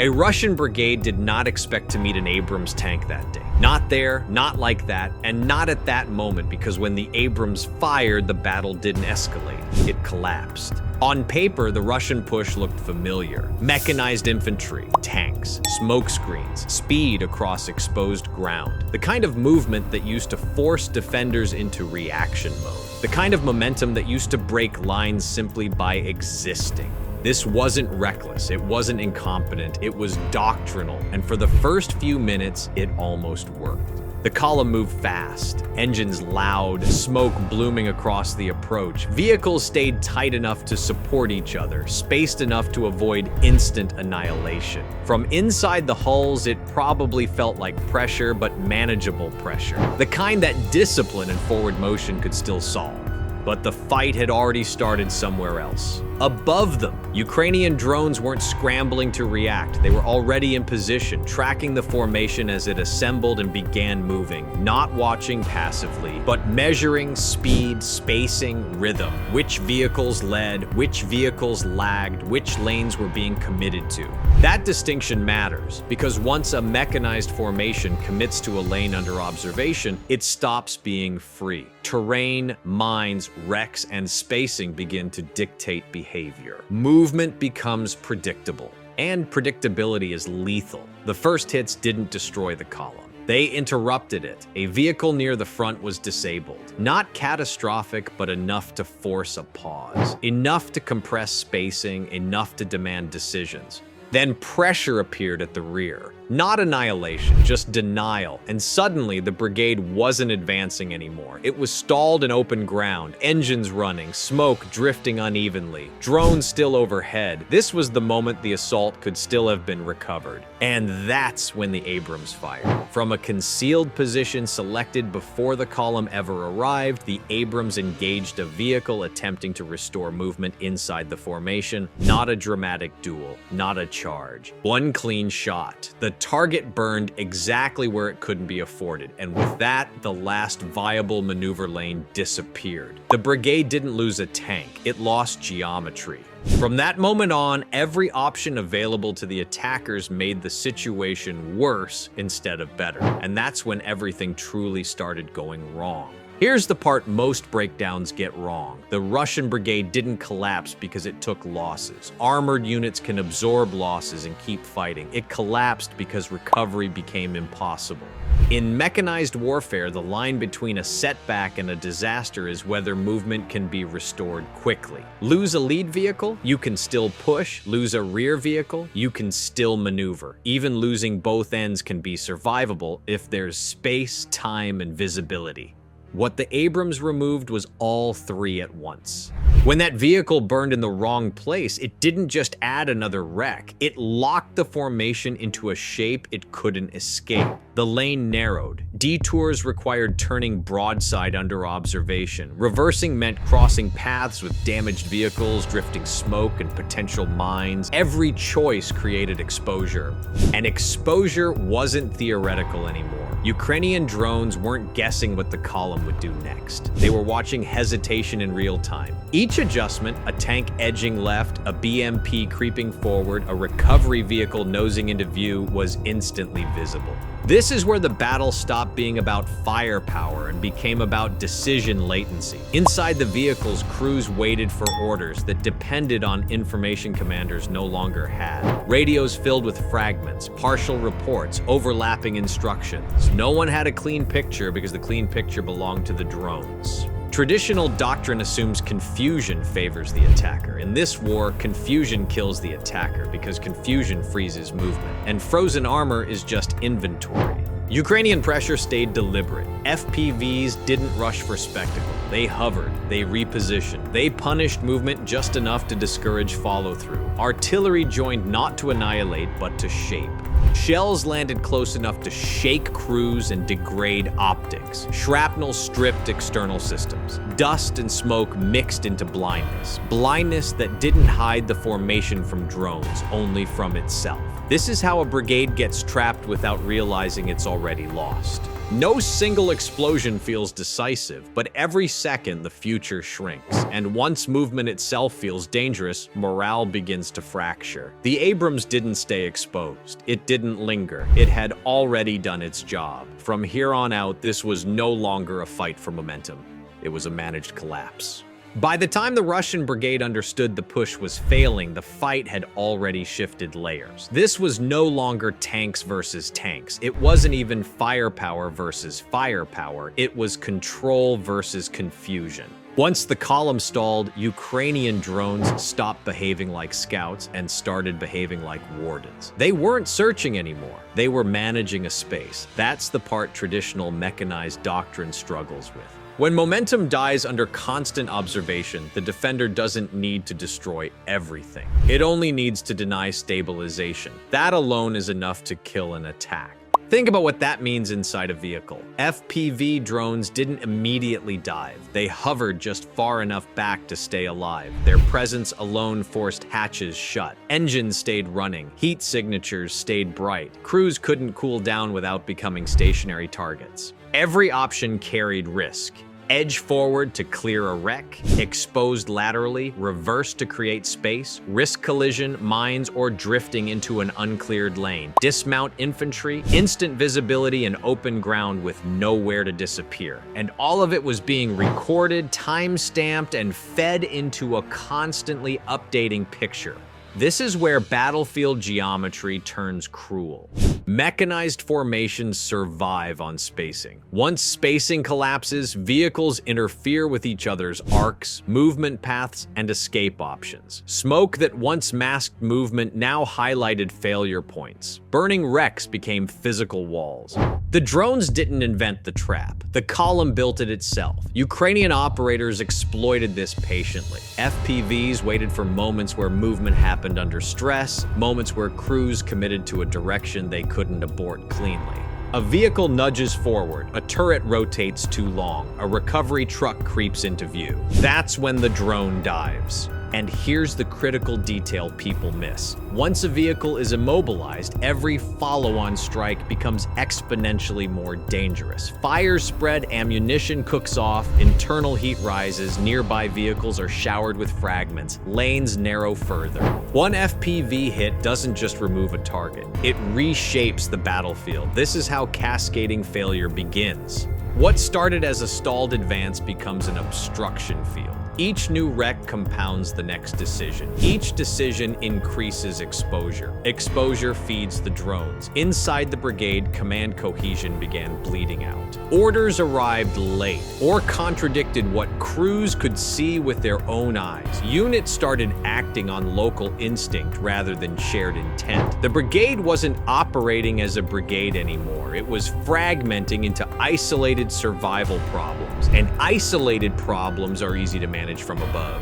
A Russian brigade did not expect to meet an Abrams tank that day. Not there, not like that, and not at that moment, because when the Abrams fired, the battle didn't escalate. It collapsed. On paper, the Russian push looked familiar. Mechanized infantry, tanks, smoke screens, speed across exposed ground. The kind of movement that used to force defenders into reaction mode. The kind of momentum that used to break lines simply by existing. This wasn't reckless, it wasn't incompetent, it was doctrinal, and for the first few minutes, it almost worked. The column moved fast, engines loud, smoke blooming across the approach. Vehicles stayed tight enough to support each other, spaced enough to avoid instant annihilation. From inside the hulls, it probably felt like pressure, but manageable pressure. The kind that discipline and forward motion could still solve. But the fight had already started somewhere else. Above them, Ukrainian drones weren't scrambling to react. They were already in position, tracking the formation as it assembled and began moving, not watching passively, but measuring speed, spacing, rhythm. Which vehicles led, which vehicles lagged, which lanes were being committed to. That distinction matters, because once a mechanized formation commits to a lane under observation, it stops being free. Terrain, mines, wrecks, and spacing begin to dictate behavior. Movement becomes predictable, and predictability is lethal. The first hits didn't destroy the column. They interrupted it. A vehicle near the front was disabled. Not catastrophic, but enough to force a pause. Enough to compress spacing, enough to demand decisions. Then pressure appeared at the rear. Not annihilation, just denial. And suddenly, the brigade wasn't advancing anymore. It was stalled in open ground, engines running, smoke drifting unevenly, drones still overhead. This was the moment the assault could still have been recovered. And that's when the Abrams fired. From a concealed position selected before the column ever arrived, the Abrams engaged a vehicle attempting to restore movement inside the formation. Not a dramatic duel, not a charge. One clean shot. The target burned exactly where it couldn't be afforded, and with that, the last viable maneuver lane disappeared. The brigade didn't lose a tank, it lost geometry. From that moment on, every option available to the attackers made the situation worse instead of better, and that's when everything truly started going wrong. Here's the part most breakdowns get wrong. The Russian brigade didn't collapse because it took losses. Armored units can absorb losses and keep fighting. It collapsed because recovery became impossible. In mechanized warfare, the line between a setback and a disaster is whether movement can be restored quickly. Lose a lead vehicle, you can still push. Lose a rear vehicle, you can still maneuver. Even losing both ends can be survivable if there's space, time, and visibility. What the Abrams removed was all three at once. When that vehicle burned in the wrong place, it didn't just add another wreck. It locked the formation into a shape it couldn't escape. The lane narrowed. Detours required turning broadside under observation. Reversing meant crossing paths with damaged vehicles, drifting smoke, and potential mines. Every choice created exposure. And exposure wasn't theoretical anymore. Ukrainian drones weren't guessing what the column would do next. They were watching hesitation in real time. Each adjustment, a tank edging left, a BMP creeping forward, a recovery vehicle nosing into view, was instantly visible. This is where the battle stopped being about firepower and became about decision latency. Inside the vehicles, crews waited for orders that depended on information commanders no longer had. Radios filled with fragments, partial reports, overlapping instructions. No one had a clean picture because the clean picture belonged to the drones. Traditional doctrine assumes confusion favors the attacker. In this war, confusion kills the attacker because confusion freezes movement, and frozen armor is just inventory. Ukrainian pressure stayed deliberate. FPVs didn't rush for spectacle. They hovered, they repositioned, they punished movement just enough to discourage follow-through. Artillery joined not to annihilate, but to shape. Shells landed close enough to shake crews and degrade optics. Shrapnel stripped external systems. Dust and smoke mixed into blindness. Blindness that didn't hide the formation from drones, only from itself. This is how a brigade gets trapped without realizing it's already lost. No single explosion feels decisive, but every second the future shrinks. And once movement itself feels dangerous, morale begins to fracture. The Abrams didn't stay exposed. It didn't linger. It had already done its job. From here on out, this was no longer a fight for momentum. It was a managed collapse. By the time the Russian brigade understood the push was failing, the fight had already shifted layers. This was no longer tanks versus tanks. It wasn't even firepower versus firepower. It was control versus confusion. Once the column stalled, Ukrainian drones stopped behaving like scouts and started behaving like wardens. They weren't searching anymore. They were managing a space. That's the part traditional mechanized doctrine struggles with. When momentum dies under constant observation, the defender doesn't need to destroy everything. It only needs to deny stabilization. That alone is enough to kill an attack. Think about what that means inside a vehicle. FPV drones didn't immediately dive. They hovered just far enough back to stay alive. Their presence alone forced hatches shut. Engines stayed running. Heat signatures stayed bright. Crews couldn't cool down without becoming stationary targets. Every option carried risk. Edge forward to clear a wreck, exposed laterally, reverse to create space, risk collision, mines, or drifting into an uncleared lane. Dismount infantry, instant visibility and open ground with nowhere to disappear. And all of it was being recorded, time-stamped, and fed into a constantly updating picture. This is where battlefield geometry turns cruel. Mechanized formations survive on spacing. Once spacing collapses, vehicles interfere with each other's arcs, movement paths, and escape options. Smoke that once masked movement now highlighted failure points. Burning wrecks became physical walls. The drones didn't invent the trap. The column built it itself. Ukrainian operators exploited this patiently. FPVs waited for moments where movement happened under stress, moments where crews committed to a direction they couldn't abort cleanly. A vehicle nudges forward, a turret rotates too long, a recovery truck creeps into view. That's when the drone dives. And here's the critical detail people miss. Once a vehicle is immobilized, every follow-on strike becomes exponentially more dangerous. Fires spread, ammunition cooks off, internal heat rises, nearby vehicles are showered with fragments, lanes narrow further. One FPV hit doesn't just remove a target, it reshapes the battlefield. This is how cascading failure begins. What started as a stalled advance becomes an obstruction field. Each new wreck compounds the next decision. Each decision increases exposure. Exposure feeds the drones. Inside the brigade, command cohesion began bleeding out. Orders arrived late or contradicted what crews could see with their own eyes. Units started acting on local instinct rather than shared intent. The brigade wasn't operating as a brigade anymore. It was fragmenting into isolated survival problems. And isolated problems are easy to manage from above.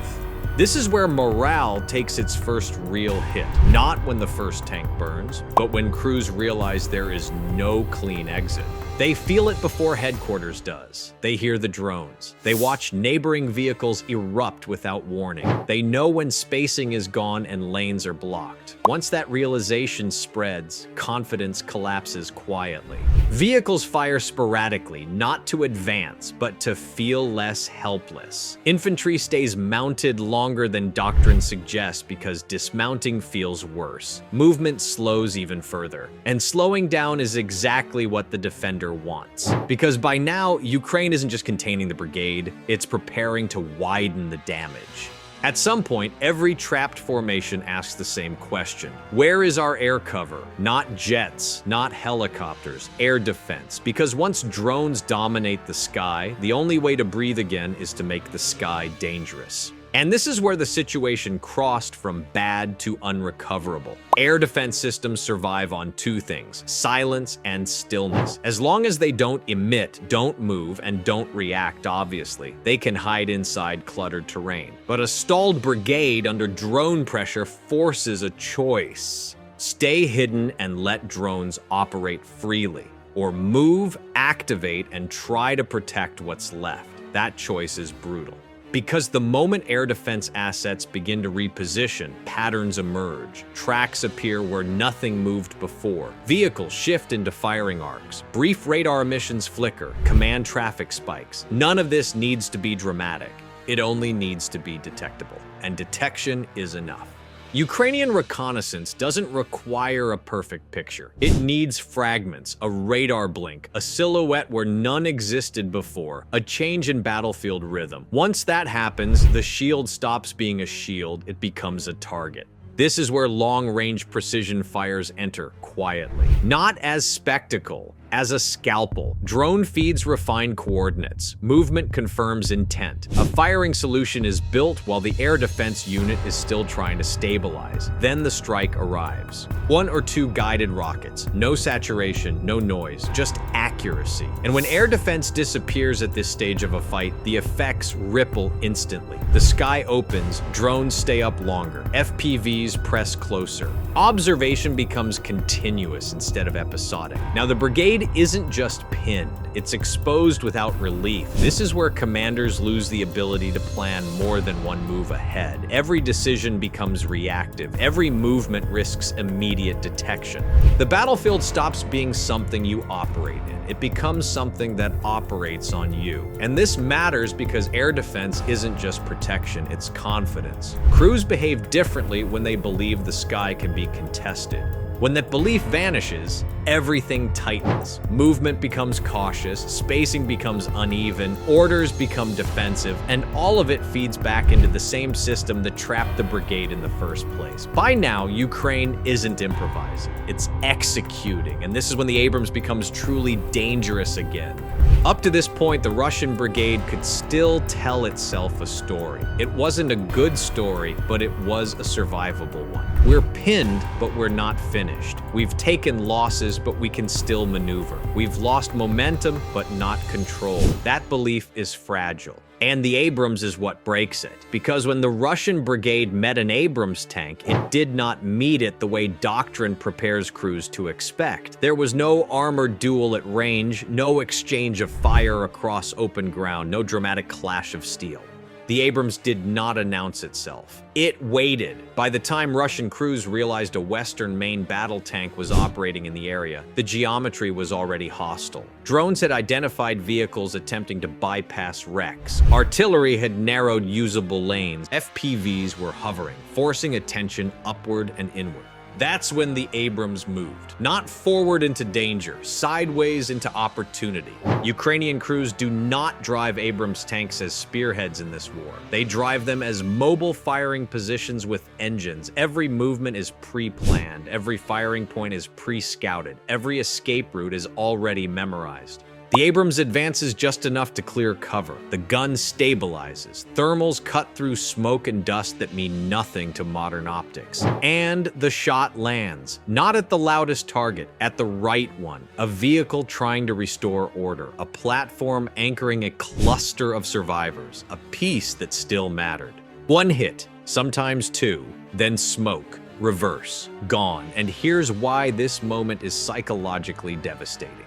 This is where morale takes its first real hit. Not when the first tank burns, but when crews realize there is no clean exit. They feel it before headquarters does. They hear the drones. They watch neighboring vehicles erupt without warning. They know when spacing is gone and lanes are blocked. Once that realization spreads, confidence collapses quietly. Vehicles fire sporadically, not to advance, but to feel less helpless. Infantry stays mounted longer than doctrine suggests because dismounting feels worse. Movement slows even further. And slowing down is exactly what the defender wants. Because by now, Ukraine isn't just containing the brigade, it's preparing to widen the damage. At some point, every trapped formation asks the same question. Where is our air cover? Not jets, not helicopters, air defense. Because once drones dominate the sky, the only way to breathe again is to make the sky dangerous. And this is where the situation crossed from bad to unrecoverable. Air defense systems survive on two things: silence and stillness. As long as they don't emit, don't move, and don't react, obviously, they can hide inside cluttered terrain. But a stalled brigade under drone pressure forces a choice. Stay hidden and let drones operate freely, or move, activate, and try to protect what's left. That choice is brutal. Because the moment air defense assets begin to reposition, patterns emerge. Tracks appear where nothing moved before. Vehicles shift into firing arcs. Brief radar emissions flicker. Command traffic spikes. None of this needs to be dramatic. It only needs to be detectable. And detection is enough. Ukrainian reconnaissance doesn't require a perfect picture. It needs fragments, a radar blink, a silhouette where none existed before, a change in battlefield rhythm. Once that happens, the shield stops being a shield, it becomes a target. This is where long-range precision fires enter quietly. Not as spectacle, as a scalpel. Drone feeds refine coordinates. Movement confirms intent. A firing solution is built while the air defense unit is still trying to stabilize. Then the strike arrives. 1 or 2 guided rockets. No saturation, no noise, just accuracy. And when air defense disappears at this stage of a fight, the effects ripple instantly. The sky opens, drones stay up longer, FPVs press closer. Observation becomes continuous instead of episodic. Now the Brigade isn't just pinned, it's exposed without relief. This is where commanders lose the ability to plan more than one move ahead. Every decision becomes reactive. Every movement risks immediate detection. The battlefield stops being something you operate in. It becomes something that operates on you. And this matters because air defense isn't just protection, it's confidence. Crews behave differently when they believe the sky can be contested. When that belief vanishes, everything tightens. Movement becomes cautious, spacing becomes uneven, orders become defensive, and all of it feeds back into the same system that trapped the Brigade in the first place. By now, Ukraine isn't improvising, it's executing, and this is when the Abrams becomes truly dangerous again. Up to this point, the Russian Brigade could still tell itself a story. It wasn't a good story, but it was a survivable one. We're pinned, but we're not finished. We've taken losses, but we can still maneuver. We've lost momentum, but not control. That belief is fragile. And the Abrams is what breaks it. Because when the Russian Brigade met an Abrams tank, it did not meet it the way doctrine prepares crews to expect. There was no armored duel at range, no exchange of fire across open ground, no dramatic clash of steel. The Abrams did not announce itself. It waited. By the time Russian crews realized a Western main battle tank was operating in the area, the geometry was already hostile. Drones had identified vehicles attempting to bypass wrecks. Artillery had narrowed usable lanes. FPVs were hovering, forcing attention upward and inward. That's when the Abrams moved. Not forward into danger, sideways into opportunity. Ukrainian crews do not drive Abrams tanks as spearheads in this war. They drive them as mobile firing positions with engines. Every movement is pre-planned. Every firing point is pre-scouted. Every escape route is already memorized. The Abrams advances just enough to clear cover. The gun stabilizes. Thermals cut through smoke and dust that mean nothing to modern optics. And the shot lands. Not at the loudest target, at the right one. A vehicle trying to restore order. A platform anchoring a cluster of survivors. A piece that still mattered. One hit, sometimes 2, then smoke. Reverse. Gone. And here's why this moment is psychologically devastating.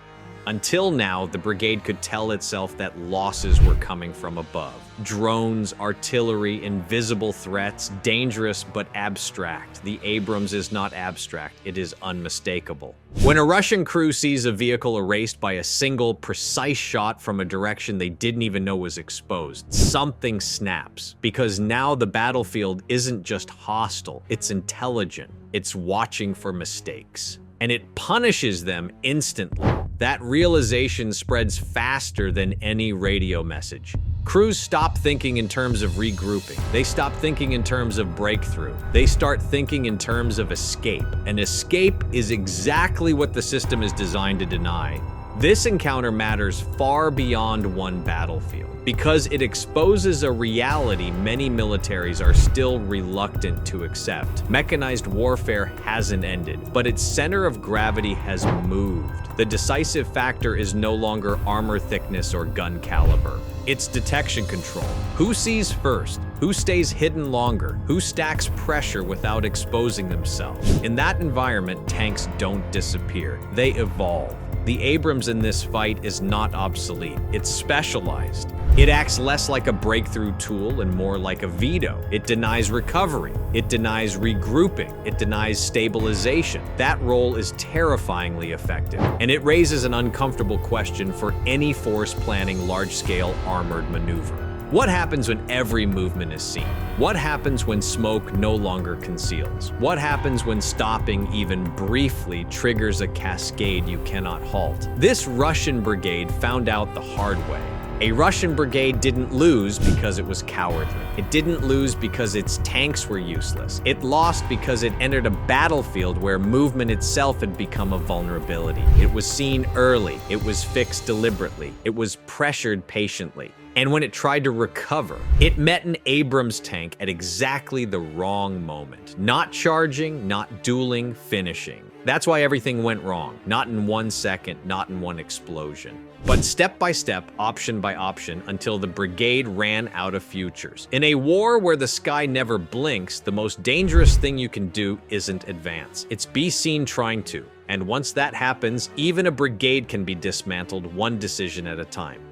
Until now, the Brigade could tell itself that losses were coming from above. Drones, artillery, invisible threats, dangerous but abstract. The Abrams is not abstract, it is unmistakable. When a Russian crew sees a vehicle erased by a single, precise shot from a direction they didn't even know was exposed, something snaps. Because now the battlefield isn't just hostile, it's intelligent. It's watching for mistakes. And it punishes them instantly. That realization spreads faster than any radio message. Crews stop thinking in terms of regrouping. They stop thinking in terms of breakthrough. They start thinking in terms of escape. And escape is exactly what the system is designed to deny. This encounter matters far beyond one battlefield because it exposes a reality many militaries are still reluctant to accept. Mechanized warfare hasn't ended, but its center of gravity has moved. The decisive factor is no longer armor thickness or gun caliber. It's detection control. Who sees first? Who stays hidden longer? Who stacks pressure without exposing themselves? In that environment, tanks don't disappear. They evolve. The Abrams in this fight is not obsolete, it's specialized. It acts less like a breakthrough tool and more like a veto. It denies recovery, it denies regrouping, it denies stabilization. That role is terrifyingly effective, and it raises an uncomfortable question for any force planning large-scale armored maneuver. What happens when every movement is seen? What happens when smoke no longer conceals? What happens when stopping even briefly triggers a cascade you cannot halt? This Russian brigade found out the hard way. A Russian brigade didn't lose because it was cowardly. It didn't lose because its tanks were useless. It lost because it entered a battlefield where movement itself had become a vulnerability. It was seen early. It was fixed deliberately. It was pressured patiently. And when it tried to recover, it met an Abrams tank at exactly the wrong moment. Not charging, not dueling, finishing. That's why everything went wrong. Not in 1 second, not in one explosion. But step by step, option by option, until the brigade ran out of futures. In a war where the sky never blinks, the most dangerous thing you can do isn't advance. It's be seen trying to. And once that happens, even a brigade can be dismantled one decision at a time.